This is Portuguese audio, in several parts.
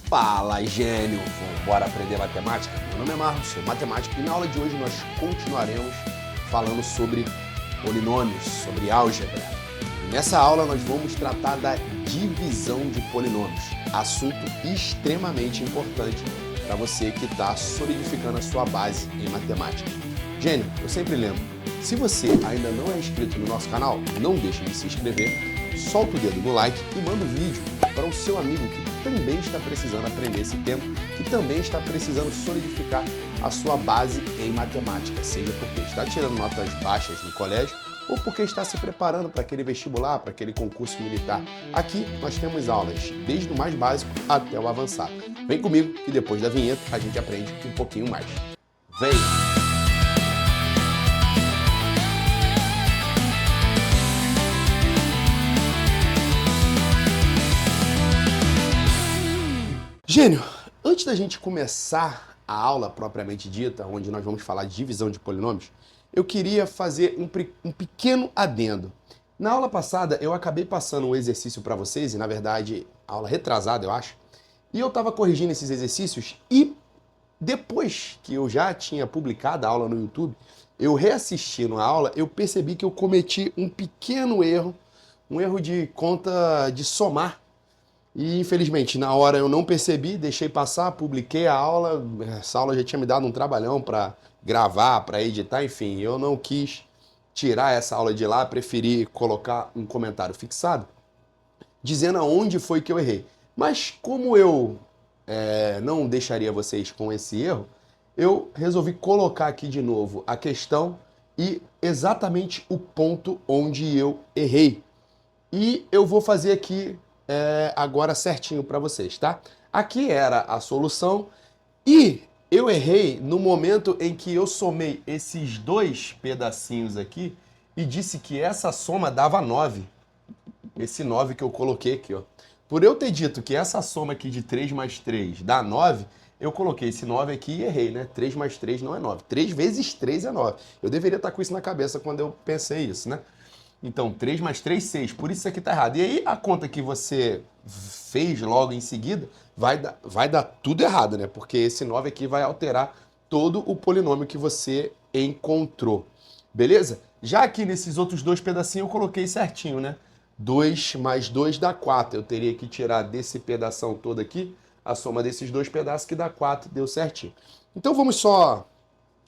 Fala, gênio! Bora aprender matemática? Meu nome é Marcos, sou matemático e na aula de hoje nós continuaremos falando sobre polinômios, sobre álgebra. E nessa aula nós vamos tratar da divisão de polinômios, assunto extremamente importante para você que está solidificando a sua base em matemática. Gênio, eu sempre lembro, se você ainda não é inscrito no nosso canal, não deixe de se inscrever, solta o dedo no like e manda o vídeo para o seu amigo que também está precisando aprender esse tema, que também está precisando solidificar a sua base em matemática, seja porque está tirando notas baixas no colégio ou porque está se preparando para aquele vestibular, para aquele concurso militar. Aqui nós temos aulas desde o mais básico até o avançado. Vem comigo que depois da vinheta a gente aprende um pouquinho mais. Vem! Gênio, antes da gente começar a aula propriamente dita, onde nós vamos falar de divisão de polinômios, eu queria fazer um pequeno adendo. Na aula passada eu acabei passando um exercício para vocês, e na verdade, aula retrasada eu acho, e eu estava corrigindo esses exercícios e depois que eu já tinha publicado a aula no YouTube, eu reassistindo a aula, eu percebi que eu cometi um pequeno erro, um erro de conta de somar. E infelizmente na hora eu não percebi, deixei passar, publiquei a aula, essa aula já tinha me dado um trabalhão para gravar, para editar, enfim, eu não quis tirar essa aula de lá, preferi colocar um comentário fixado, dizendo aonde foi que eu errei. Mas como eu não deixaria vocês com esse erro, eu resolvi colocar aqui de novo a questão e exatamente o ponto onde eu errei. E eu vou fazer aqui agora certinho para vocês, tá? Aqui era a solução e eu errei no momento em que eu somei esses dois pedacinhos aqui e disse que essa soma dava 9. Esse 9 que eu coloquei aqui, ó. Por eu ter dito que essa soma aqui de 3 mais 3 dá 9, eu coloquei esse 9 aqui e errei, né? 3 mais 3 não é 9. 3 vezes 3 é 9. Eu deveria estar com isso na cabeça quando eu pensei isso, né? Então, 3 mais 3, 6. Por isso aqui está errado. E aí, a conta que você fez logo em seguida vai dar tudo errado, né? Porque esse 9 aqui vai alterar todo o polinômio que você encontrou. Beleza? Já aqui nesses outros dois pedacinhos eu coloquei certinho, né? 2 mais 2 dá 4. Eu teria que tirar desse pedação todo aqui a soma desses dois pedaços que dá 4. Deu certinho. Então, vamos só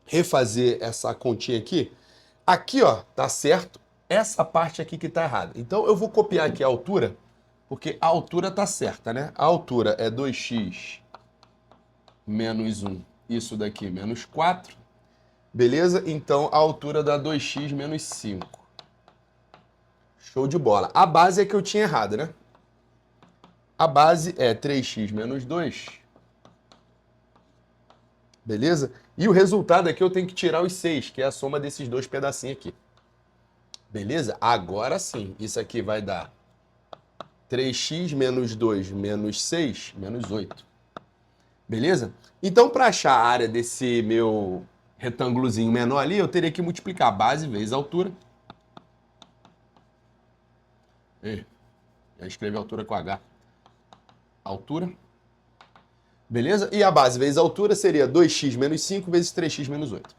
refazer essa continha aqui. Aqui, ó, tá certo. Essa parte aqui que está errada. Então eu vou copiar aqui a altura, porque a altura está certa, né? A altura é 2x menos 1. Isso daqui menos 4. Beleza? Então a altura dá 2x menos 5. Show de bola. A base é que eu tinha errado, né? A base é 3x menos 2. Beleza? E o resultado aqui eu tenho que tirar os 6, que é a soma desses dois pedacinhos aqui. Beleza? Agora sim, isso aqui vai dar 3x menos 2 menos 6 menos 8. Beleza? Então, para achar a área desse meu retângulozinho menor ali, eu teria que multiplicar a base vezes a altura. Já escrevi a altura com H. Altura. Beleza? E a base vezes a altura seria 2x menos 5 vezes 3x menos 8.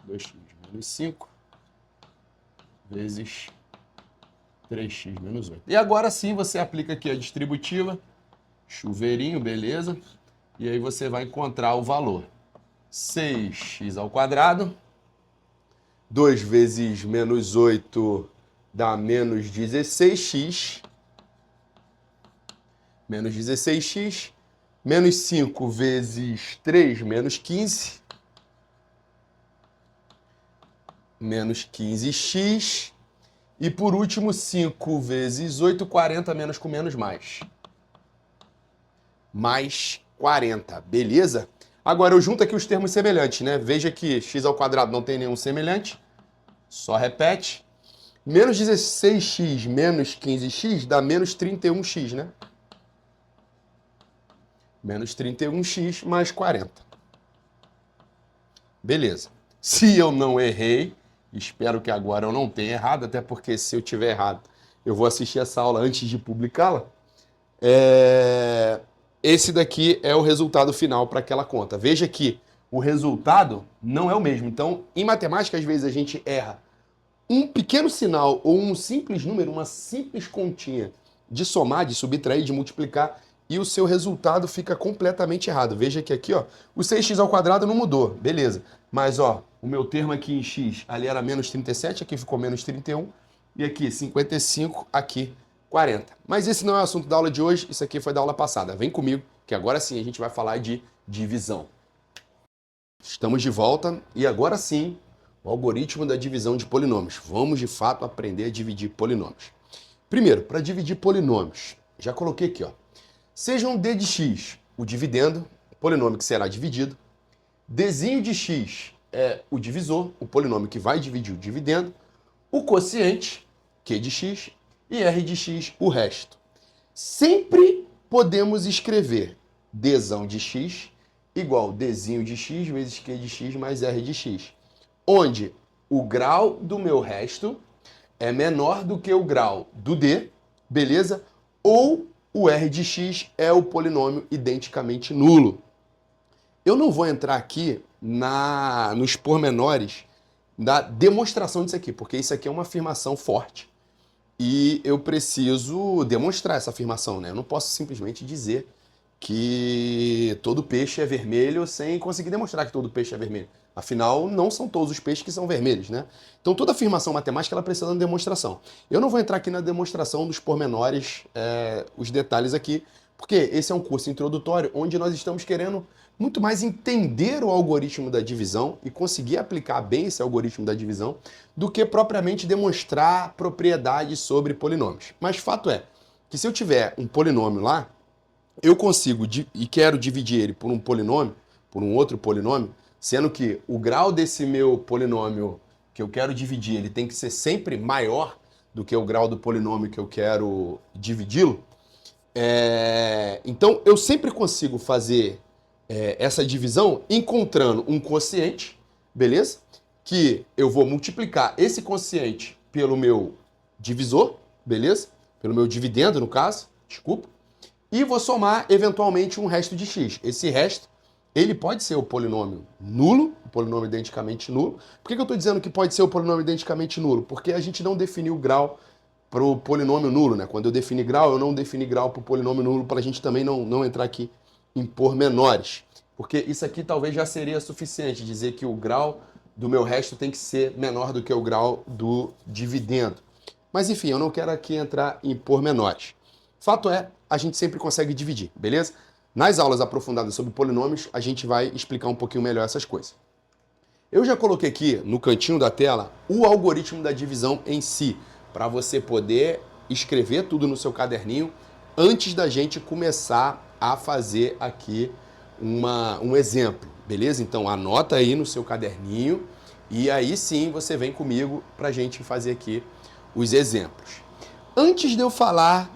2x menos 5 vezes 3x menos 8. E agora sim você aplica aqui a distributiva, chuveirinho, beleza? E aí você vai encontrar o valor. 6x ao quadrado, 2 vezes menos 8 dá menos 16x, menos 16x, menos 5 vezes 3, menos 15, menos 15x, e por último 5 vezes 8, 40, menos com menos mais. Mais 40, beleza? Agora eu junto aqui os termos semelhantes, né? Veja que x ao quadrado não tem nenhum semelhante, só repete. Menos 16x menos 15x dá menos 31x, né? Menos 31x mais 40. Beleza. Se eu não errei, espero que agora eu não tenha errado, até porque se eu tiver errado, eu vou assistir essa aula antes de publicá-la. esse daqui é o resultado final para aquela conta. Veja que o resultado não é o mesmo. Então, em matemática, às vezes a gente erra um pequeno sinal ou um simples número, uma simples continha de somar, de subtrair, de multiplicar, e o seu resultado fica completamente errado. Veja que aqui, ó, o 6x² não mudou, beleza. Mas, ó, o meu termo aqui em x, ali era menos 37, aqui ficou menos 31, e aqui 55, aqui 40. Mas esse não é o assunto da aula de hoje, isso aqui foi da aula passada. Vem comigo, que agora sim a gente vai falar de divisão. Estamos de volta, e agora sim, o algoritmo da divisão de polinômios. Vamos, de fato, aprender a dividir polinômios. Primeiro, para dividir polinômios, já coloquei aqui, ó. Sejam d de x o dividendo, o polinômio que será dividido. Dzinho de x é o divisor, o polinômio que vai dividir o dividendo. O quociente, q de x, e r de x, o resto. Sempre podemos escrever dzão de x igual dzinho de x vezes q de x mais r de x, onde o grau do meu resto é menor do que o grau do d, beleza? Ou o r de x é o polinômio identicamente nulo. Eu não vou entrar aqui nos pormenores da demonstração disso aqui, porque isso aqui é uma afirmação forte. E eu preciso demonstrar essa afirmação, né? Eu não posso simplesmente dizer que todo peixe é vermelho sem conseguir demonstrar que todo peixe é vermelho. Afinal, não são todos os peixes que são vermelhos, né? Então, toda afirmação matemática ela precisa de uma demonstração. Eu não vou entrar aqui na demonstração dos pormenores, os detalhes aqui, porque esse é um curso introdutório onde nós estamos querendo muito mais entender o algoritmo da divisão e conseguir aplicar bem esse algoritmo da divisão do que propriamente demonstrar propriedades sobre polinômios. Mas fato é que se eu tiver um polinômio lá, eu consigo e quero dividir ele por um polinômio, por um outro polinômio, sendo que o grau desse meu polinômio que eu quero dividir, ele tem que ser sempre maior do que o grau do polinômio que eu quero dividi-lo. Então, eu sempre consigo fazer essa divisão encontrando um quociente, beleza? Que eu vou multiplicar esse quociente pelo meu divisor, beleza? Pelo meu dividendo, no caso, desculpa. E vou somar, eventualmente, um resto de x. Esse resto, ele pode ser o polinômio nulo, o polinômio identicamente nulo. Por que eu estou dizendo que pode ser o polinômio identicamente nulo? Porque a gente não definiu grau para o polinômio nulo, né? Quando eu defini grau, eu não defini grau para o polinômio nulo, para a gente também não entrar aqui em pormenores. Porque isso aqui talvez já seria suficiente, dizer que o grau do meu resto tem que ser menor do que o grau do dividendo. Mas enfim, eu não quero aqui entrar em pormenores. Fato é, a gente sempre consegue dividir, beleza? Nas aulas aprofundadas sobre polinômios, a gente vai explicar um pouquinho melhor essas coisas. Eu já coloquei aqui no cantinho da tela o algoritmo da divisão em si, para você poder escrever tudo no seu caderninho antes da gente começar a fazer aqui um exemplo, beleza? Então anota aí no seu caderninho e aí sim você vem comigo para a gente fazer aqui os exemplos. Antes de eu falar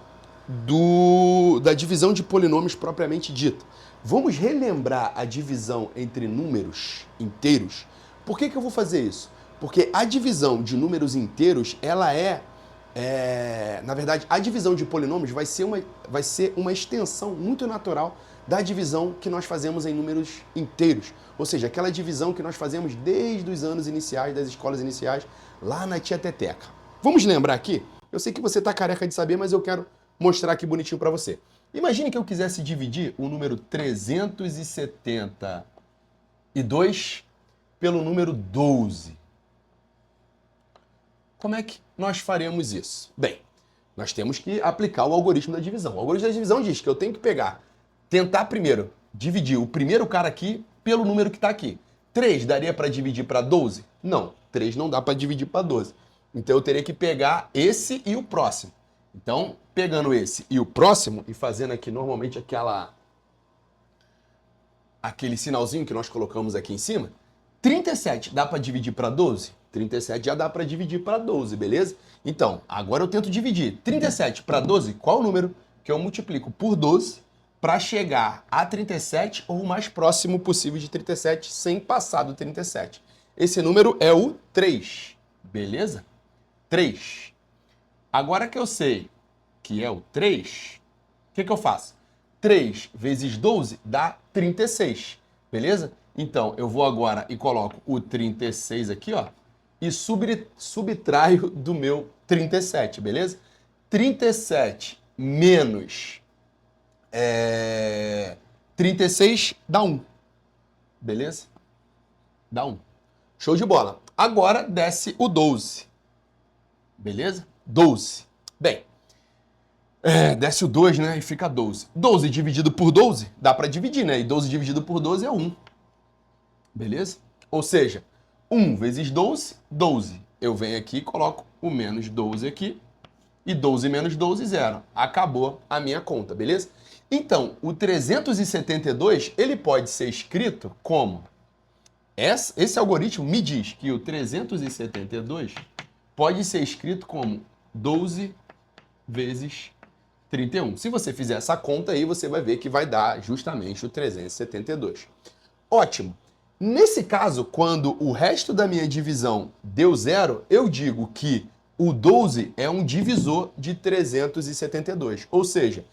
da divisão de polinômios propriamente dita, vamos relembrar a divisão entre números inteiros. Por que eu vou fazer isso? Porque a divisão de números inteiros, ela na verdade, a divisão de polinômios vai ser uma extensão muito natural da divisão que nós fazemos em números inteiros. Ou seja, aquela divisão que nós fazemos desde os anos iniciais, das escolas iniciais, lá na tia Teteca. Vamos lembrar aqui? Eu sei que você está careca de saber, mas eu quero mostrar aqui bonitinho para você. Imagine que eu quisesse dividir o número 372 pelo número 12. Como é que nós faremos isso? Bem, nós temos que aplicar o algoritmo da divisão. O algoritmo da divisão diz que eu tenho que tentar primeiro dividir o primeiro cara aqui pelo número que está aqui. 3 daria para dividir para 12? Não, 3 não dá para dividir para 12. Então eu teria que pegar esse e o próximo. Então, pegando esse e o próximo e fazendo aqui normalmente aquele sinalzinho que nós colocamos aqui em cima, 37 dá para dividir para 12? 37 já dá para dividir para 12, beleza? Então, agora eu tento dividir 37 para 12, qual o número que eu multiplico por 12 para chegar a 37 ou o mais próximo possível de 37 sem passar do 37? Esse número é o 3, beleza? 3. Agora que eu sei que é o 3, o que eu faço? 3 vezes 12 dá 36, beleza? Então, eu vou agora e coloco o 36 aqui, ó, e subtraio do meu 37, beleza? 37 menos 36 dá 1, beleza? Dá 1. Show de bola. Agora desce o 12, beleza? 12. Bem, desce o 2, né? E fica 12. 12 dividido por 12, dá para dividir, né? E 12 dividido por 12 é 1. Beleza? Ou seja, 1 vezes 12, 12. Eu venho aqui e coloco o menos 12 aqui. E 12 menos 12, 0. Acabou a minha conta, beleza? Então, o 372, ele pode ser escrito como... Esse algoritmo me diz que o 372 pode ser escrito como 12 vezes 31. Se você fizer essa conta aí, você vai ver que vai dar justamente o 372. Ótimo! Nesse caso, quando o resto da minha divisão deu 0, eu digo que o 12 é um divisor de 372. Ou seja,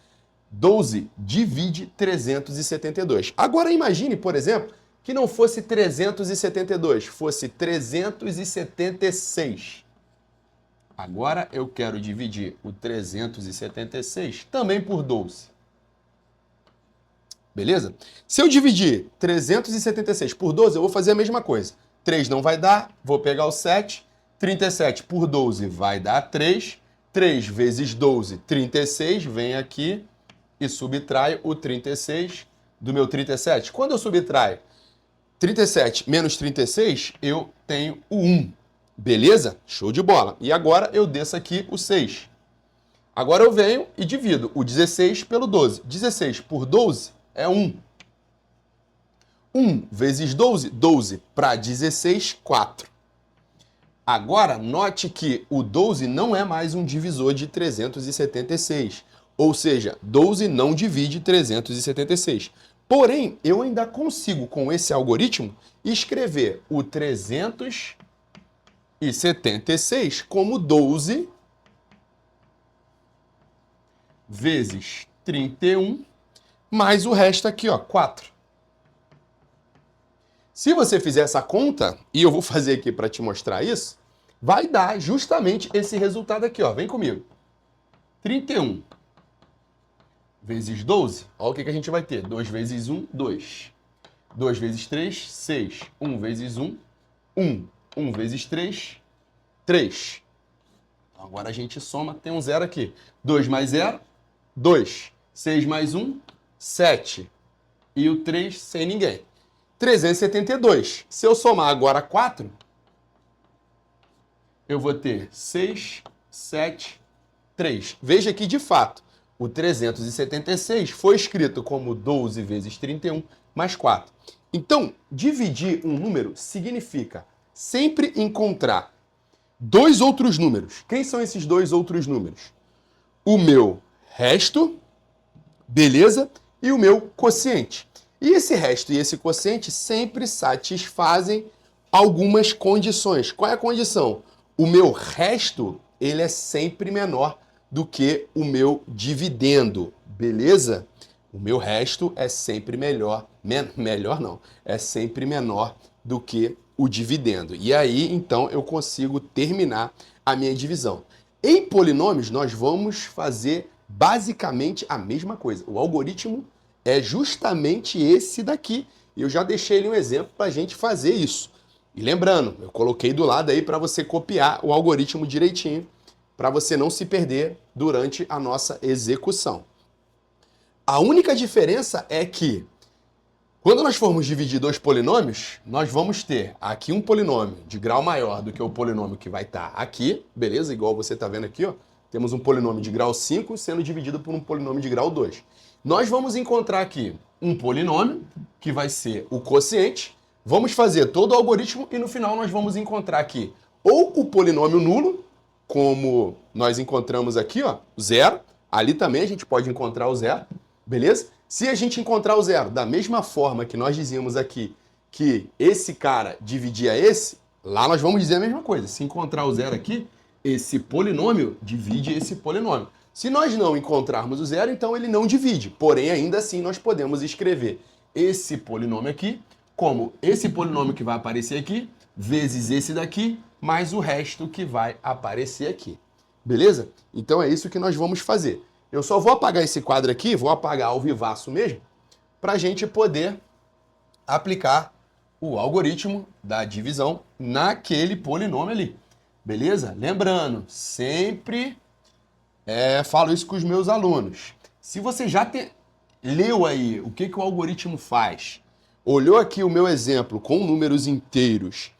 12 divide 372. Agora imagine, por exemplo, que não fosse 372, fosse 376. Agora eu quero dividir o 376 também por 12. Beleza? Se eu dividir 376 por 12, eu vou fazer a mesma coisa. 3 não vai dar, vou pegar o 7. 37 por 12 vai dar 3. 3 vezes 12, 36. Vem aqui e subtrai o 36 do meu 37. Quando eu subtraio 37 menos 36, eu tenho o 1. Beleza? Show de bola. E agora eu desço aqui o 6. Agora eu venho e divido o 16 pelo 12. 16 por 12 é 1. 1 vezes 12, 12 para 16, 4. Agora, note que o 12 não é mais um divisor de 376. Ou seja, 12 não divide 376. Porém, eu ainda consigo, com esse algoritmo, escrever o 376 como 12 vezes 31, mais o resto aqui, ó, 4. Se você fizer essa conta, e eu vou fazer aqui para te mostrar isso, vai dar justamente esse resultado aqui, ó. Vem comigo. 31 vezes 12, olha o que a gente vai ter. 2 vezes 1, 2. 2 vezes 3, 6. 1 vezes 1, 1. 1 vezes 3, 3. Então, agora a gente soma, tem um 0 aqui. 2 mais 0, 2. 6 mais 1, 7. E o 3 sem ninguém. 372. Se eu somar agora 4, eu vou ter 6, 7, 3. Veja que, de fato, o 376 foi escrito como 12 vezes 31 mais 4. Então, dividir um número significa sempre encontrar dois outros números. Quem são esses dois outros números? O meu resto, beleza? E o meu quociente. E esse resto e esse quociente sempre satisfazem algumas condições. Qual é a condição? O meu resto, ele é sempre menor do que o meu dividendo, beleza? O meu resto é sempre é sempre menor do que o dividendo. E aí, então, eu consigo terminar a minha divisão. Em polinômios, nós vamos fazer basicamente a mesma coisa. O algoritmo é justamente esse daqui. Eu já deixei ele um exemplo para a gente fazer isso. E lembrando, eu coloquei do lado aí para você copiar o algoritmo direitinho, para você não se perder durante a nossa execução. A única diferença é que, quando nós formos dividir dois polinômios, nós vamos ter aqui um polinômio de grau maior do que o polinômio que vai estar aqui, beleza? Igual você está vendo aqui, ó. Temos um polinômio de grau 5 sendo dividido por um polinômio de grau 2. Nós vamos encontrar aqui um polinômio, que vai ser o quociente. Vamos fazer todo o algoritmo e no final nós vamos encontrar aqui ou o polinômio nulo, como nós encontramos aqui, ó, o zero. Ali também a gente pode encontrar o zero, beleza? Se a gente encontrar o zero da mesma forma que nós dizíamos aqui que esse cara dividia esse, lá nós vamos dizer a mesma coisa. Se encontrar o zero aqui, esse polinômio divide esse polinômio. Se nós não encontrarmos o zero, então ele não divide. Porém, ainda assim, nós podemos escrever esse polinômio aqui como esse polinômio que vai aparecer aqui, vezes esse daqui, mais o resto que vai aparecer aqui. Beleza? Então é isso que nós vamos fazer. Eu só vou apagar esse quadro aqui, vou apagar ao vivaço mesmo, para a gente poder aplicar o algoritmo da divisão naquele polinômio ali. Beleza? Lembrando, sempre falo isso com os meus alunos. Se você já leu aí o que o algoritmo faz, olhou aqui o meu exemplo com números inteiros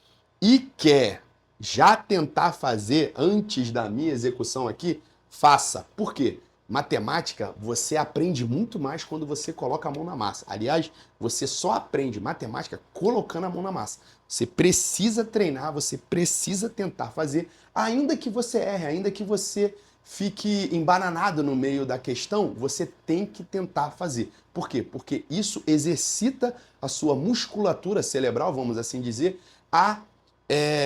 e quer já tentar fazer antes da minha execução aqui, faça. Por quê? Matemática, você aprende muito mais quando você coloca a mão na massa. Aliás, você só aprende matemática colocando a mão na massa. Você precisa treinar, você precisa tentar fazer, ainda que você erre, ainda que você fique embananado no meio da questão, você tem que tentar fazer. Por quê? Porque isso exercita a sua musculatura cerebral, vamos assim dizer, a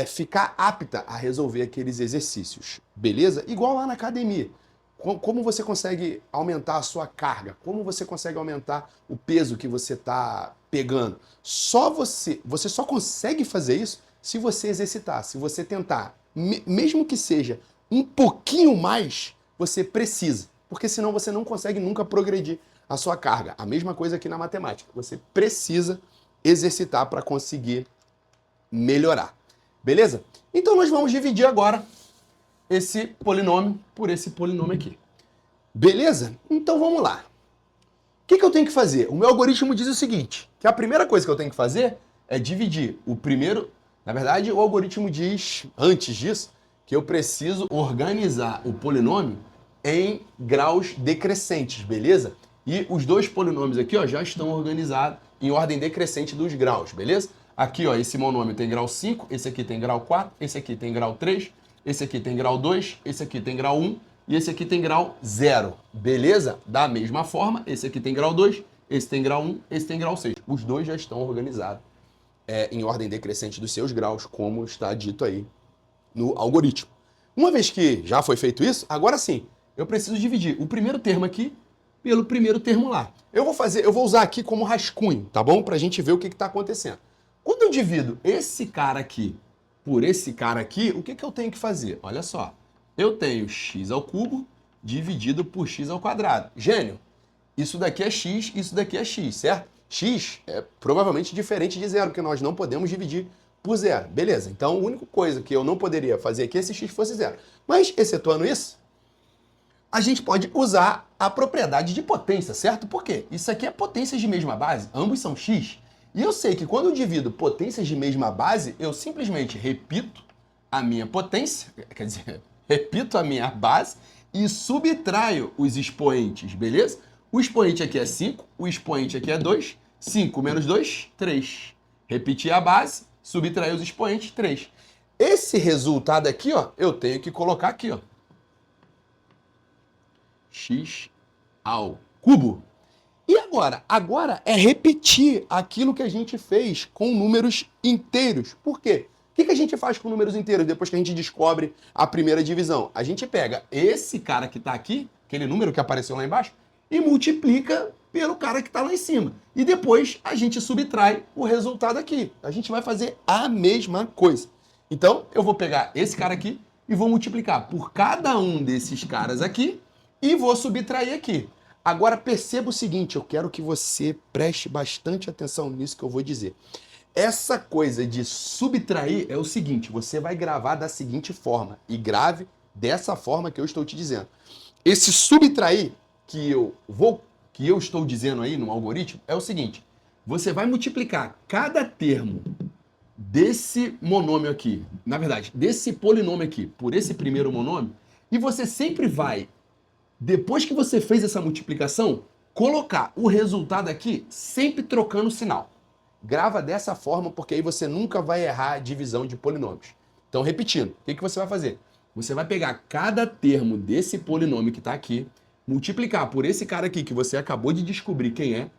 ficar apta a resolver aqueles exercícios. Beleza? Igual lá na academia. Como você consegue aumentar a sua carga? Como você consegue aumentar o peso que você está pegando? Você só consegue fazer isso se você exercitar, se você tentar. Mesmo que seja um pouquinho mais, você precisa. Porque senão você não consegue nunca progredir a sua carga. A mesma coisa aqui na matemática. Você precisa exercitar para conseguir melhorar. Beleza? Então nós vamos dividir agora esse polinômio por esse polinômio aqui. Beleza? Então vamos lá. O que eu tenho que fazer? O meu algoritmo diz o seguinte, que a primeira coisa que eu tenho que fazer é dividir o primeiro... Na verdade, o algoritmo diz, antes disso, que eu preciso organizar o polinômio em graus decrescentes, beleza? E os dois polinômios aqui, ó, já estão organizados em ordem decrescente dos graus, beleza? Aqui, ó, esse monômio tem grau 5, esse aqui tem grau 4, esse aqui tem grau 3, esse aqui tem grau 2, esse aqui tem grau 1 e esse aqui tem grau 0, beleza? Da mesma forma, esse aqui tem grau 2, esse tem grau 1, esse tem grau 6. Os dois já estão organizados em ordem decrescente dos seus graus, como está dito aí no algoritmo. Uma vez que já foi feito isso, agora sim, eu preciso dividir o primeiro termo aqui pelo primeiro termo lá. Eu vou usar aqui como rascunho, tá bom? Pra gente ver o que está acontecendo. Quando eu divido esse cara aqui por esse cara aqui, o que eu tenho que fazer? Olha só, eu tenho x ao cubo dividido por x ao quadrado. Gênio, isso daqui é x, isso daqui é x, certo? X é provavelmente diferente de zero, porque nós não podemos dividir por zero. Beleza, então a única coisa que eu não poderia fazer aqui é se x fosse zero. Mas, excetuando isso, a gente pode usar a propriedade de potência, certo? Por quê? Isso aqui é potências de mesma base, ambos são x. E eu sei que quando eu divido potências de mesma base, eu simplesmente repito a minha potência, quer dizer, repito a minha base e subtraio os expoentes, beleza? O expoente aqui é 5, o expoente aqui é 2, 5 menos 2, 3. Repetir a base, subtrair os expoentes, 3. Esse resultado aqui, ó, eu tenho que colocar aqui, ó. X ao cubo. E agora? Agora é repetir aquilo que a gente fez com números inteiros. Por quê? O que a gente faz com números inteiros depois que a gente descobre a primeira divisão? A gente pega esse cara que está aqui, aquele número que apareceu lá embaixo, e multiplica pelo cara que está lá em cima. E depois a gente subtrai o resultado aqui. A gente vai fazer a mesma coisa. Então, eu vou pegar esse cara aqui e vou multiplicar por cada um desses caras aqui e vou subtrair aqui. Agora perceba o seguinte, eu quero que você preste bastante atenção nisso que eu vou dizer. Essa coisa de subtrair é o seguinte, você vai gravar da seguinte forma, e grave dessa forma que eu estou te dizendo. Esse subtrair que eu estou dizendo aí no algoritmo é o seguinte, você vai multiplicar cada termo desse monômio aqui, na verdade, desse polinômio aqui, por esse primeiro monômio, e você sempre vai, depois que você fez essa multiplicação, colocar o resultado aqui sempre trocando o sinal. Grava dessa forma, porque aí você nunca vai errar a divisão de polinômios. Então, repetindo, o que você vai fazer? Você vai pegar cada termo desse polinômio que está aqui, multiplicar por esse cara aqui que você acabou de descobrir quem é,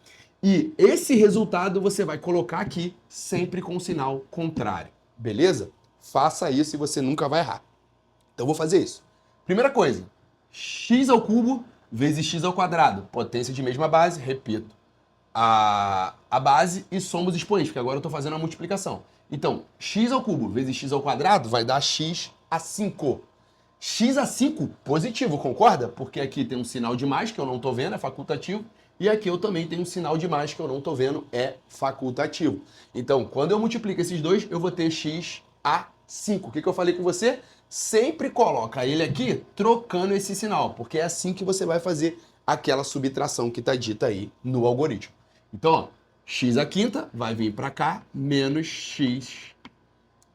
e esse resultado você vai colocar aqui, sempre com o sinal contrário. Beleza? Faça isso e você nunca vai errar. Então, eu vou fazer isso. Primeira coisa, x ao cubo vezes x ao quadrado. Potência de mesma base, repito, a base e somos expoentes, porque agora eu estou fazendo a multiplicação. Então, x ao cubo vezes x ao quadrado vai dar x a 5. X a 5, positivo, concorda? Porque aqui tem um sinal de mais que eu não estou vendo, é facultativo. E aqui eu também tenho um sinal de mais que eu não estou vendo, é facultativo. Então, quando eu multiplico esses dois, eu vou ter x a 5. O que eu falei com você? Sempre coloca ele aqui trocando esse sinal, porque é assim que você vai fazer aquela subtração que está dita aí no algoritmo. Então, ó, x à quinta vai vir para cá, menos x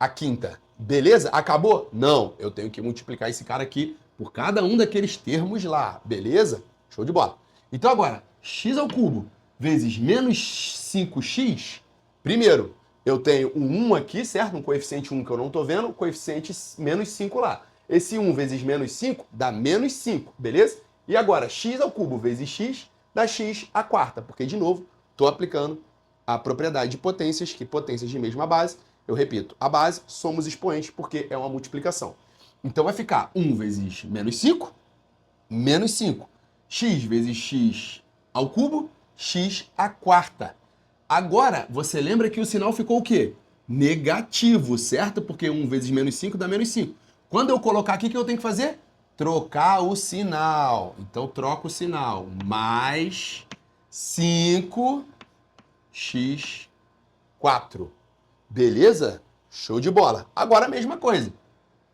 à quinta. Beleza? Acabou? Não, eu tenho que multiplicar esse cara aqui por cada um daqueles termos lá, beleza? Show de bola. Então agora, x ao cubo vezes menos 5x, primeiro, eu tenho um 1 aqui, certo? Um coeficiente 1 que eu não estou vendo, coeficiente menos 5 lá. Esse 1 vezes menos 5 dá menos 5, beleza? E agora, x ao cubo vezes x dá x à quarta, porque, de novo, estou aplicando a propriedade de potências, que potências de mesma base. Eu repito, a base somos expoentes porque é uma multiplicação. Então vai ficar 1 vezes menos 5, menos 5. X vezes x ao cubo, x à quarta. Agora, você lembra que o sinal ficou o quê? Negativo, certo? Porque 1 vezes menos 5 dá menos 5. Quando eu colocar aqui, o que eu tenho que fazer? Trocar o sinal. Então, troco o sinal. Mais 5x4. Beleza? Show de bola. Agora a mesma coisa.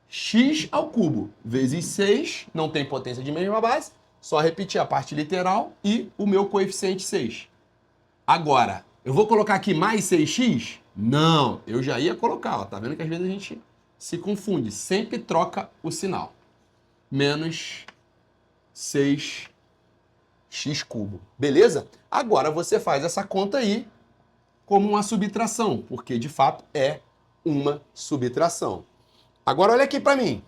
X ao cubo vezes 6, não tem potência de mesma base, só repetir a parte literal e o meu coeficiente 6. Agora, eu vou colocar aqui mais 6x? Não, eu já ia colocar, ó. Tá vendo que às vezes a gente se confunde, sempre troca o sinal. Menos 6x cubo. Beleza? Agora você faz essa conta aí como uma subtração, porque de fato é uma subtração. Agora olha aqui para mim.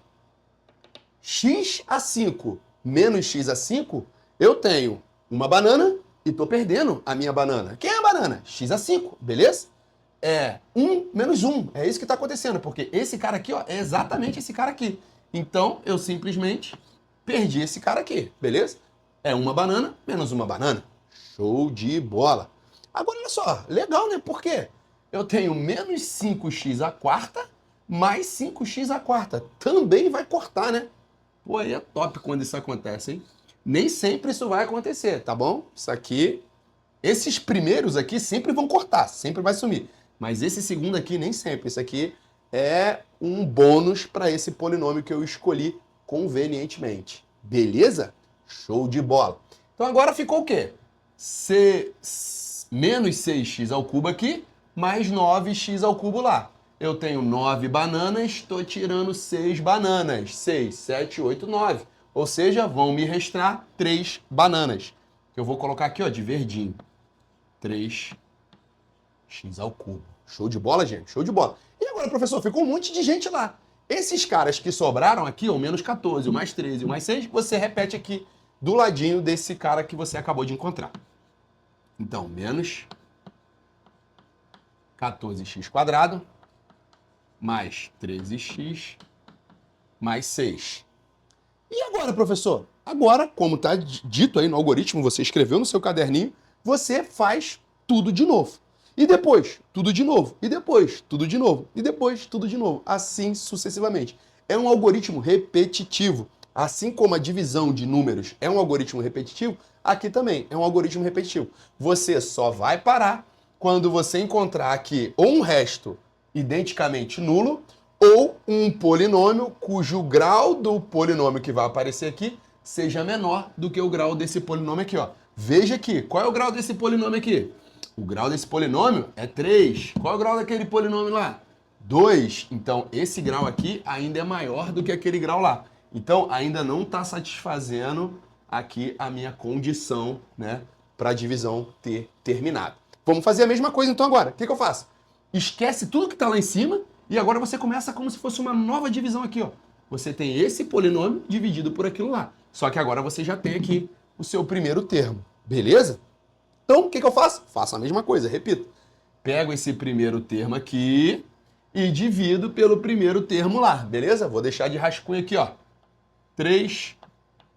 X a 5 menos x a 5, eu tenho uma banana e estou perdendo a minha banana. Quem é a banana? X a 5, beleza? É 1 menos 1. É isso que está acontecendo, porque esse cara aqui, ó, é exatamente esse cara aqui. Então, eu simplesmente perdi esse cara aqui, beleza? É uma banana menos uma banana. Show de bola. Agora, olha só, legal, né? Por quê? Eu tenho menos 5x à quarta mais 5x à quarta. Também vai cortar, né? Pô, aí é top quando isso acontece, hein? Nem sempre isso vai acontecer, tá bom? Isso aqui, esses primeiros aqui sempre vão cortar, sempre vai sumir. Mas esse segundo aqui nem sempre. Isso aqui é um bônus para esse polinômio que eu escolhi convenientemente. Beleza? Show de bola. Então agora ficou o quê? Menos 6x ao cubo aqui, mais 9x ao cubo lá. Eu tenho 9 bananas, estou tirando 6 bananas. 6, 7, 8, 9. Ou seja, vão me restar 3 bananas. Eu vou colocar aqui, ó, de verdinho. 3x ao cubo. Show de bola, gente? Show de bola. E agora, professor, ficou um monte de gente lá. Esses caras que sobraram aqui, o menos 14, o mais 13, o mais 6, você repete aqui do ladinho desse cara que você acabou de encontrar. Então, menos 14x quadrado mais 13x mais 6. E agora, professor? Agora, como está dito aí no algoritmo, você escreveu no seu caderninho, você faz tudo de novo. E depois, tudo de novo. E depois, tudo de novo. E depois, tudo de novo. Assim sucessivamente. É um algoritmo repetitivo. Assim como a divisão de números é um algoritmo repetitivo, aqui também é um algoritmo repetitivo. Você só vai parar quando você encontrar aqui ou um resto identicamente nulo ou um polinômio cujo grau do polinômio que vai aparecer aqui seja menor do que o grau desse polinômio aqui, ó. Veja aqui, qual é o grau desse polinômio aqui? O grau desse polinômio é 3. Qual é o grau daquele polinômio lá? 2. Então, esse grau aqui ainda é maior do que aquele grau lá. Então, ainda não está satisfazendo aqui a minha condição, né, para a divisão ter terminado. Vamos fazer a mesma coisa então agora. O que eu faço? Esquece tudo que está lá em cima e agora você começa como se fosse uma nova divisão aqui, ó. Você tem esse polinômio dividido por aquilo lá. Só que agora você já tem aqui o seu primeiro termo. Beleza? Então, o que eu faço? Faço a mesma coisa, repito. Pego esse primeiro termo aqui e divido pelo primeiro termo lá, beleza? Vou deixar de rascunho aqui, ó. 3x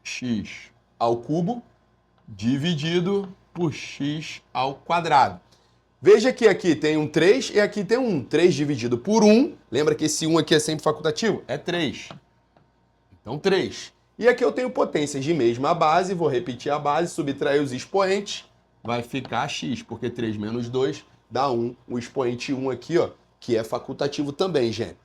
x ao cubo dividido por x ao quadrado. Veja que aqui tem um 3 e aqui tem um 3 dividido por 1. Lembra que esse 1 aqui é sempre facultativo? É 3. Então, 3. E aqui eu tenho potências de mesma base, vou repetir a base, subtrair os expoentes, vai ficar x, porque 3 menos 2 dá 1. O expoente 1 aqui, ó, que é facultativo também, gente.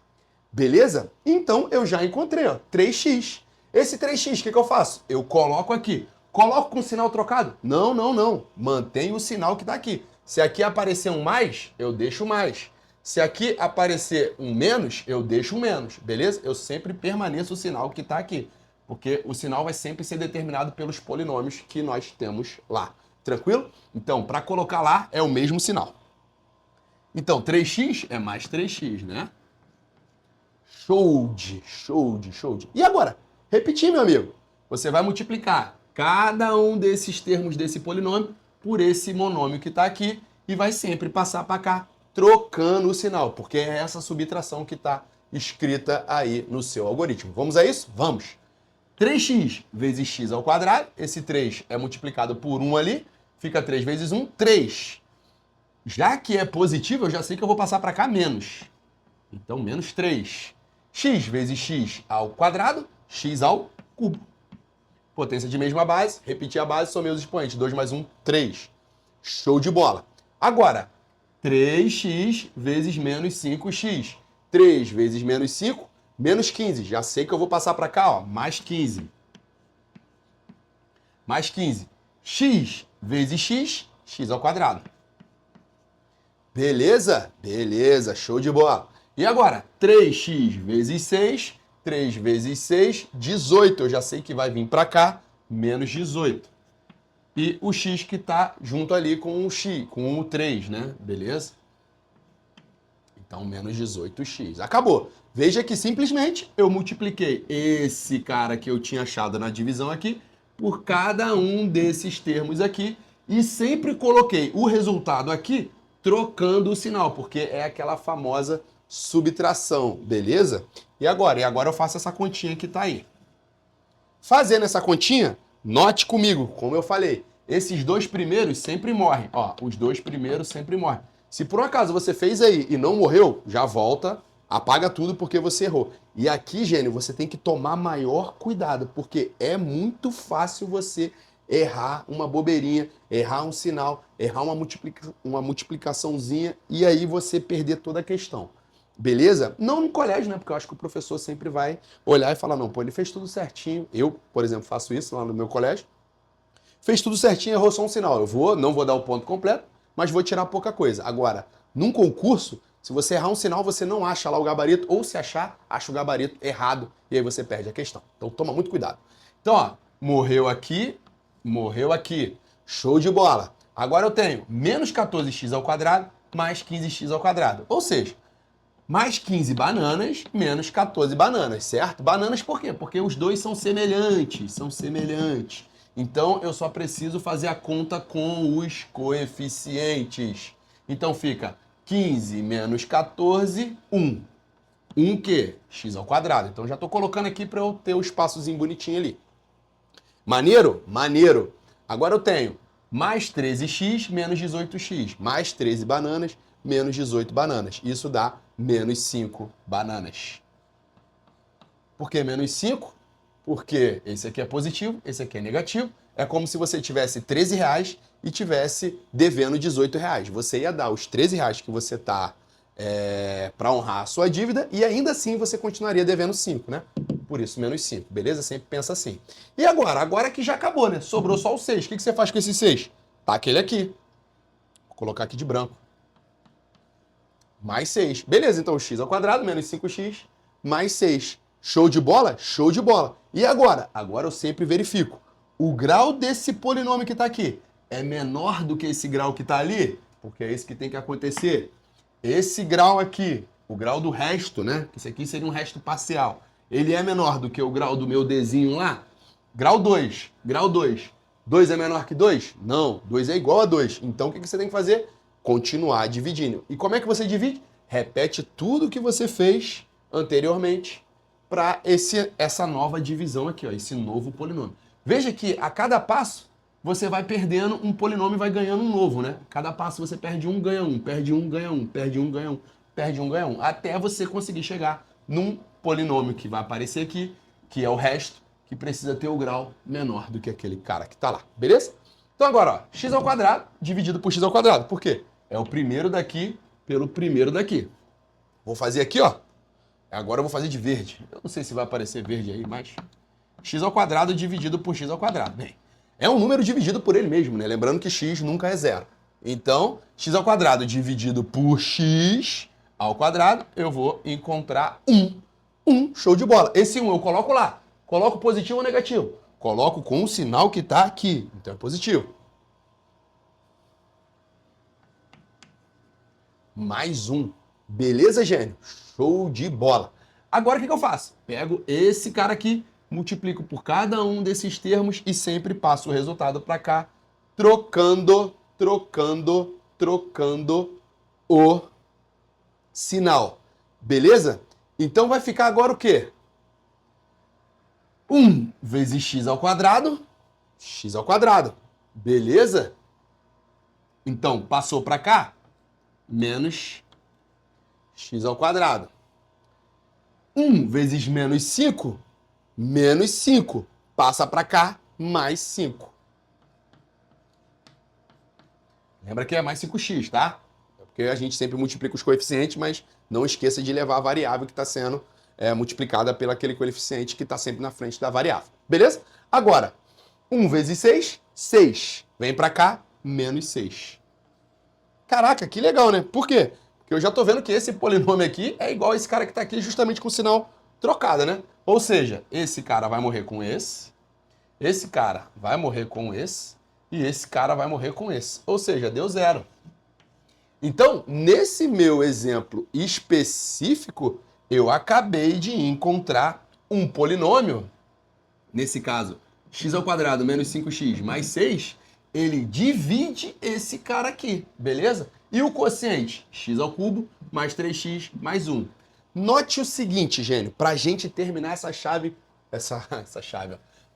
Beleza? Então, eu já encontrei, ó, 3x. Esse 3x, o que eu faço? Eu coloco aqui. Coloco com sinal trocado? Não, não, não. Mantenho o sinal que está aqui. Se aqui aparecer um mais, eu deixo mais. Se aqui aparecer um menos, eu deixo um menos, beleza? Eu sempre permaneço o sinal que está aqui, porque o sinal vai sempre ser determinado pelos polinômios que nós temos lá. Tranquilo? Então, para colocar lá, é o mesmo sinal. Então, 3x é mais 3x, né? Show de. E agora? Repetir, meu amigo. Você vai multiplicar cada um desses termos desse polinômio por esse monômio que está aqui e vai sempre passar para cá, trocando o sinal, porque é essa subtração que está escrita aí no seu algoritmo. Vamos a isso? Vamos! 3x vezes x ao quadrado, esse 3 é multiplicado por 1 ali, fica 3 vezes 1, 3. Já que é positivo, eu já sei que eu vou passar para cá menos. Então, menos 3. X vezes x ao quadrado, x ao cubo. Potência de mesma base, repetir a base, somei os expoentes. 2 mais 1, 3. Show de bola. Agora, 3x vezes menos 5x. 3 vezes menos 5, menos 15. Já sei que eu vou passar para cá, ó, mais 15. Mais 15. X vezes x, x ao quadrado. Beleza? Beleza, show de bola. E agora, 3x vezes 6... 3 vezes 6, 18. Eu já sei que vai vir para cá, menos 18. E o x que está junto ali com o x, com o 3, né? Beleza? Então, menos 18x. Acabou. Veja que simplesmente eu multipliquei esse cara que eu tinha achado na divisão aqui por cada um desses termos aqui e sempre coloquei o resultado aqui trocando o sinal, porque é aquela famosa subtração, beleza? E agora? Eu faço essa continha que tá aí. Fazendo essa continha, note comigo, como eu falei, esses dois primeiros sempre morrem. Ó, os dois primeiros sempre morrem. Se por um acaso você fez aí e não morreu, já volta, apaga tudo porque você errou. E aqui, gênio, você tem que tomar maior cuidado, porque é muito fácil você errar uma bobeirinha, errar um sinal, errar uma multiplicaçãozinha e aí você perder toda a questão. Beleza? Não no colégio, né? Porque eu acho que o professor sempre vai olhar e falar, não, pô, ele fez tudo certinho. Eu, por exemplo, faço isso lá no meu colégio. Fez tudo certinho, errou só um sinal. Não vou dar o ponto completo, mas vou tirar pouca coisa. Agora, num concurso, se você errar um sinal, você não acha lá o gabarito, ou se achar, acha o gabarito errado, e aí você perde a questão. Então, toma muito cuidado. Então, ó, morreu aqui. Show de bola. Agora eu tenho menos 14x ao quadrado mais 15x ao quadrado. Ou seja, mais 15 bananas, menos 14 bananas, certo? Bananas por quê? Porque os dois são semelhantes, Então, eu só preciso fazer a conta com os coeficientes. Então, fica 15 menos 14, 1. 1 que? X ao quadrado. Então, já estou colocando aqui para eu ter o espaçozinho bonitinho ali. Maneiro? Maneiro. Agora eu tenho mais 13x menos 18x. Mais 13 bananas menos 18 bananas. Isso dá menos 5 bananas. Por que menos 5? Porque esse aqui é positivo, esse aqui é negativo. É como se você tivesse R$13 e tivesse devendo R$18. Você ia dar os R$13 que você está para honrar a sua dívida e ainda assim você continuaria devendo 5, né? Por isso, menos 5, beleza? Sempre pensa assim. E agora? Agora que já acabou, né? Sobrou só o 6. O que você faz com esse 6? Tá aquele aqui. Vou colocar aqui de branco. Mais 6. Beleza, então x ao quadrado menos 5x mais 6. Show de bola? Show de bola. E agora? Agora eu sempre verifico. O grau desse polinômio que está aqui é menor do que esse grau que está ali? Porque é isso que tem que acontecer. Esse grau aqui, o grau do resto, né? Esse aqui seria um resto parcial. Ele é menor do que o grau do meu Dzinho lá? Grau 2. Grau 2. 2 é menor que 2? Não. 2 é igual a 2. Então o que você tem que fazer? Continuar dividindo. E como é que você divide? Repete tudo que você fez anteriormente para essa nova divisão aqui, ó, esse novo polinômio. Veja que a cada passo você vai perdendo um polinômio e vai ganhando um novo, né? Cada passo você perde um, ganha um, perde um, ganha um, perde um, ganha um, perde um, ganha um, até você conseguir chegar num polinômio que vai aparecer aqui, que é o resto, que precisa ter o grau menor do que aquele cara que está lá, beleza? Então agora, ó, x ao quadrado dividido por x ao quadrado. Por quê? É o primeiro daqui pelo primeiro daqui. Vou fazer aqui, ó. Agora eu vou fazer de verde. Eu não sei se vai aparecer verde aí, mas x ao quadrado dividido por x ao quadrado. Bem, é um número dividido por ele mesmo, né? Lembrando que x nunca é zero. Então, x ao quadrado dividido por x ao quadrado, eu vou encontrar 1. 1, show de bola. Esse 1 eu coloco lá. Coloco positivo ou negativo? Coloco com o sinal que está aqui. Então é positivo. Mais 1. Beleza, gênio? Show de bola. Agora o que eu faço? Pego esse cara aqui, multiplico por cada um desses termos e sempre passo o resultado para cá, trocando o sinal. Beleza? Então vai ficar agora o quê? 1 vezes x ao quadrado. Beleza? Então, passou para cá, menos x ao quadrado. 1 vezes menos 5, menos 5. Passa para cá, mais 5. Lembra que é mais 5x, tá? É porque a gente sempre multiplica os coeficientes, mas não esqueça de levar a variável que está sendo multiplicada pelo aquele coeficiente que está sempre na frente da variável. Beleza? Agora, 1 vezes 6, 6. Vem para cá, menos 6. Caraca, que legal, né? Por quê? Porque eu já estou vendo que esse polinômio aqui é igual a esse cara que está aqui, justamente com o sinal trocado, né? Ou seja, esse cara vai morrer com esse cara vai morrer com esse, e esse cara vai morrer com esse. Ou seja, deu 0. Então, nesse meu exemplo específico, eu acabei de encontrar um polinômio. Nesse caso, x ao quadrado menos 5x mais 6, ele divide esse cara aqui, beleza? E o quociente? X ao cubo mais 3x mais 1. Note o seguinte, gênio, para a gente terminar essa chave,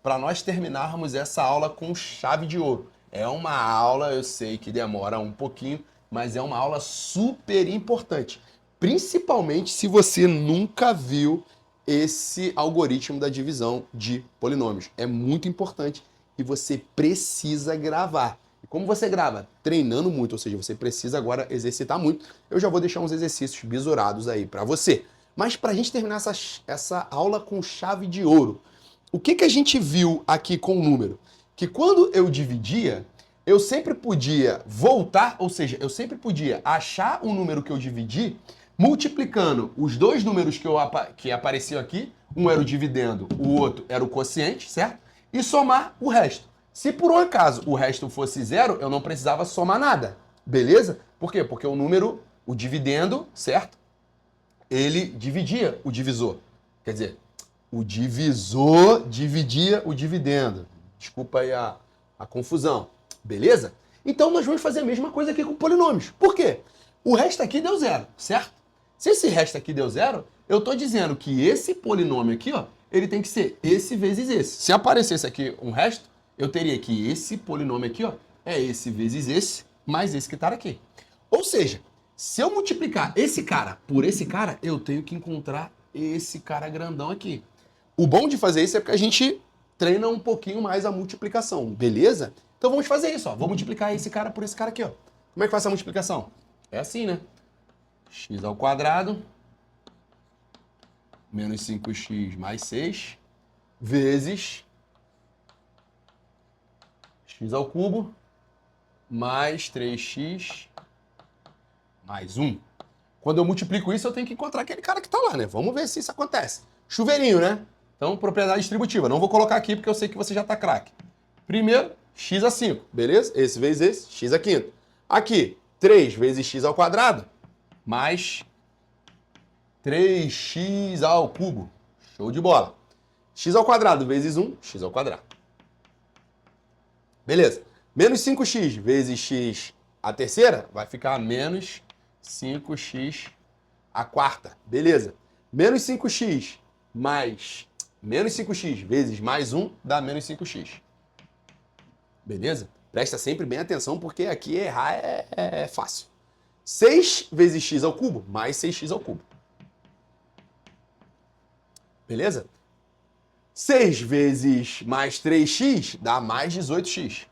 para nós terminarmos essa aula com chave de ouro. É uma aula, eu sei que demora um pouquinho, mas é uma aula super importante. Principalmente se você nunca viu esse algoritmo da divisão de polinômios. É muito importante e você precisa gravar. E como você grava? Treinando muito, ou seja, você precisa agora exercitar muito. Eu já vou deixar uns exercícios bisurados aí para você. Mas para a gente terminar essa aula com chave de ouro, o que a gente viu aqui com o número? Que quando eu dividia, eu sempre podia voltar, ou seja, eu sempre podia achar o número que eu dividi multiplicando os dois números que apareciam aqui, um era o dividendo, o outro era o quociente, certo? E somar o resto. Se por um acaso o resto fosse 0, eu não precisava somar nada, beleza? Por quê? Porque o número, o dividendo, certo? Ele dividia o divisor. Quer dizer, o divisor dividia o dividendo. Desculpa aí a confusão, beleza? Então nós vamos fazer a mesma coisa aqui com polinômios. Por quê? O resto aqui deu 0, certo? Se esse resto aqui deu 0, eu estou dizendo que esse polinômio aqui, ó, ele tem que ser esse vezes esse. Se aparecesse aqui um resto, eu teria que esse polinômio aqui, ó, é esse vezes esse, mais esse que está aqui. Ou seja, se eu multiplicar esse cara por esse cara, eu tenho que encontrar esse cara grandão aqui. O bom de fazer isso é porque a gente treina um pouquinho mais a multiplicação, beleza? Então vamos fazer isso, ó. Vou multiplicar esse cara por esse cara aqui, ó. Como é que faz essa multiplicação? É assim, né? X ao quadrado menos 5x mais 6 vezes x ao cubo mais 3x mais 1. Quando eu multiplico isso, eu tenho que encontrar aquele cara que está lá, né? Vamos ver se isso acontece. Chuveirinho, né? Então, propriedade distributiva. Não vou colocar aqui porque eu sei que você já está craque. Primeiro, x a 5, beleza? Esse vezes esse, x a quinto. Aqui, 3 vezes x ao quadrado mais 3x ao cubo. Show de bola. X ao quadrado vezes 1, x ao quadrado. Beleza. Menos 5x vezes x a terceira vai ficar menos 5x a quarta. Beleza. Menos 5x mais menos 5x vezes mais 1 dá menos 5x. Beleza? Presta sempre bem atenção, porque aqui errar é fácil. 6 vezes x ao cubo, mais 6x ao cubo. Beleza? 6 vezes mais 3x dá mais 18x.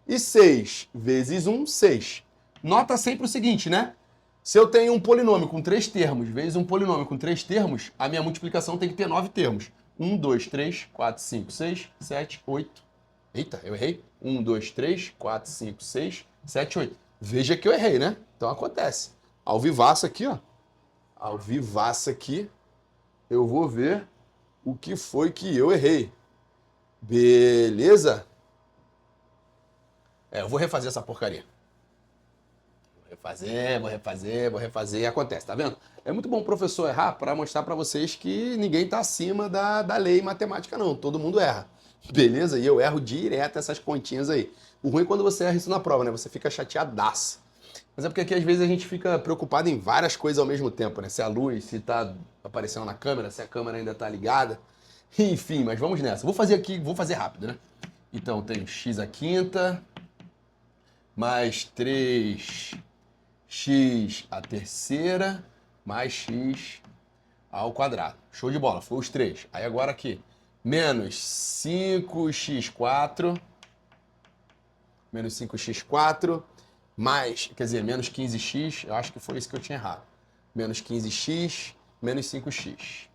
E 6 vezes 1, 6. Nota sempre o seguinte, né? Se eu tenho um polinômio com 3 termos vezes um polinômio com 3 termos, a minha multiplicação tem que ter 9 termos. 1, 2, 3, 4, 5, 6, 7, 8. Eita, eu errei. 1, 2, 3, 4, 5, 6, 7, 8. Veja que eu errei, né? Então acontece. Ao vivaço aqui, ó. Ao vivaço aqui, eu vou ver o que foi que eu errei. Beleza? Eu vou refazer essa porcaria. Vou refazer e acontece, tá vendo? É muito bom o professor errar para mostrar para vocês que ninguém tá acima da lei matemática, não. Todo mundo erra. Beleza? E eu erro direto essas continhas aí. O ruim é quando você erra isso na prova, né? Você fica chateadaço. Mas é porque aqui às vezes a gente fica preocupado em várias coisas ao mesmo tempo, né? Se a luz, se tá aparecendo na câmera, se a câmera ainda tá ligada. Enfim, mas vamos nessa. Vou fazer aqui, vou fazer rápido, né? Então, eu tenho x à quinta, mais 3x à terceira, mais x ao quadrado. Show de bola, foi os 3. Aí agora aqui, menos 5x4, mais, quer dizer, menos 15x, eu acho que foi isso que eu tinha errado. Menos 15x, menos 5x.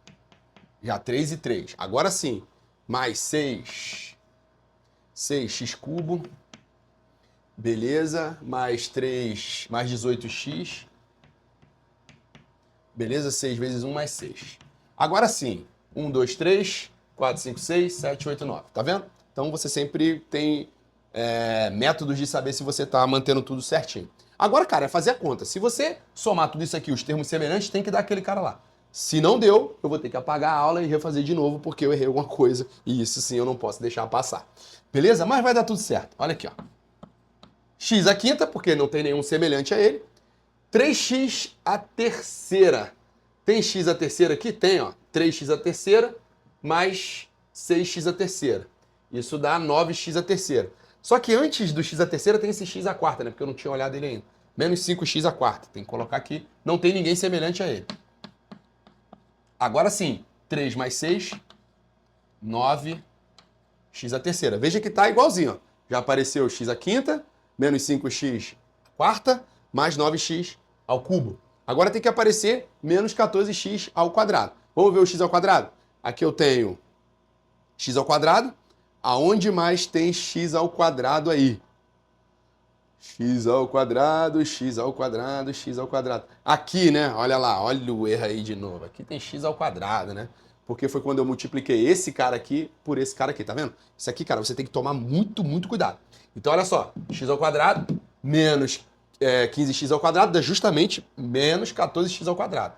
Já 3 e 3. Agora sim, mais 6x cubo. Beleza, mais 3, mais 18x. Beleza, 6 vezes 1 mais 6. Agora sim, 1, 2, 3, 4, 5, 6, 7, 8, 9. Tá vendo? Então você sempre tem métodos de saber se você tá mantendo tudo certinho. Agora, cara, é fazer a conta. Se você somar tudo isso aqui, os termos semelhantes, tem que dar aquele cara lá. Se não deu, eu vou ter que apagar a aula e refazer de novo, porque eu errei alguma coisa. E isso sim eu não posso deixar passar. Beleza? Mas vai dar tudo certo. Olha aqui, ó. X à quinta, porque não tem nenhum semelhante a ele. 3x à terceira. Tem x à terceira aqui? Tem, ó. 3x à terceira mais 6x à terceira. Isso dá 9x à terceira. Só que antes do x à terceira tem esse x à quarta, né? Porque eu não tinha olhado ele ainda. Menos 5x à quarta. Tem que colocar aqui. Não tem ninguém semelhante a ele. Agora sim. 3 mais 6, 9x à terceira. Veja que tá igualzinho, ó. Já apareceu x à quinta, menos 5x à quarta, mais 9x ao cubo. Agora tem que aparecer menos 14x ao quadrado. Vamos ver o x ao quadrado? Aqui eu tenho x ao quadrado. Aonde mais tem x ao quadrado aí? X ao quadrado, x ao quadrado, x ao quadrado. Aqui, né? Olha lá, olha o erro aí de novo. Aqui tem x ao quadrado, né? Porque foi quando eu multipliquei esse cara aqui por esse cara aqui, tá vendo? Isso aqui, cara, você tem que tomar muito, muito cuidado. Então, olha só. X ao quadrado menos 15x ao quadrado dá justamente menos 14x ao quadrado.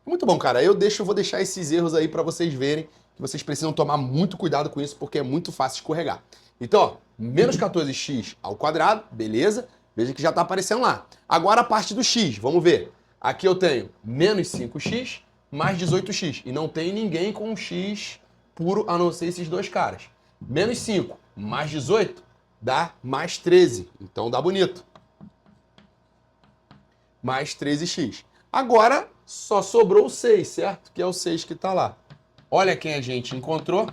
Muito bom, cara. Vou deixar esses erros aí para vocês verem que vocês precisam tomar muito cuidado com isso, porque é muito fácil escorregar. Então, ó, menos 14x ao quadrado, beleza? Veja que já está aparecendo lá. Agora a parte do x, vamos ver. Aqui eu tenho menos 5x mais 18x. E não tem ninguém com x puro a não ser esses dois caras. Menos 5 mais 18 dá mais 13. Então dá bonito. Mais 13x. Agora só sobrou o 6, certo? Que é o 6 que está lá. Olha quem a gente encontrou.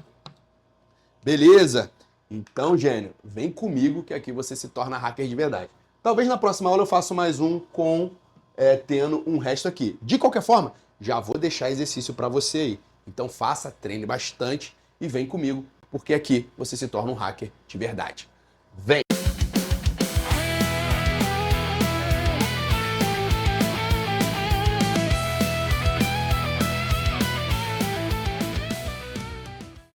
Beleza? Então, gênio, vem comigo que aqui você se torna hacker de verdade. Talvez na próxima aula eu faça mais um com tendo um resto aqui. De qualquer forma, já vou deixar exercício para você aí. Então faça, treine bastante e vem comigo, porque aqui você se torna um hacker de verdade. Vem!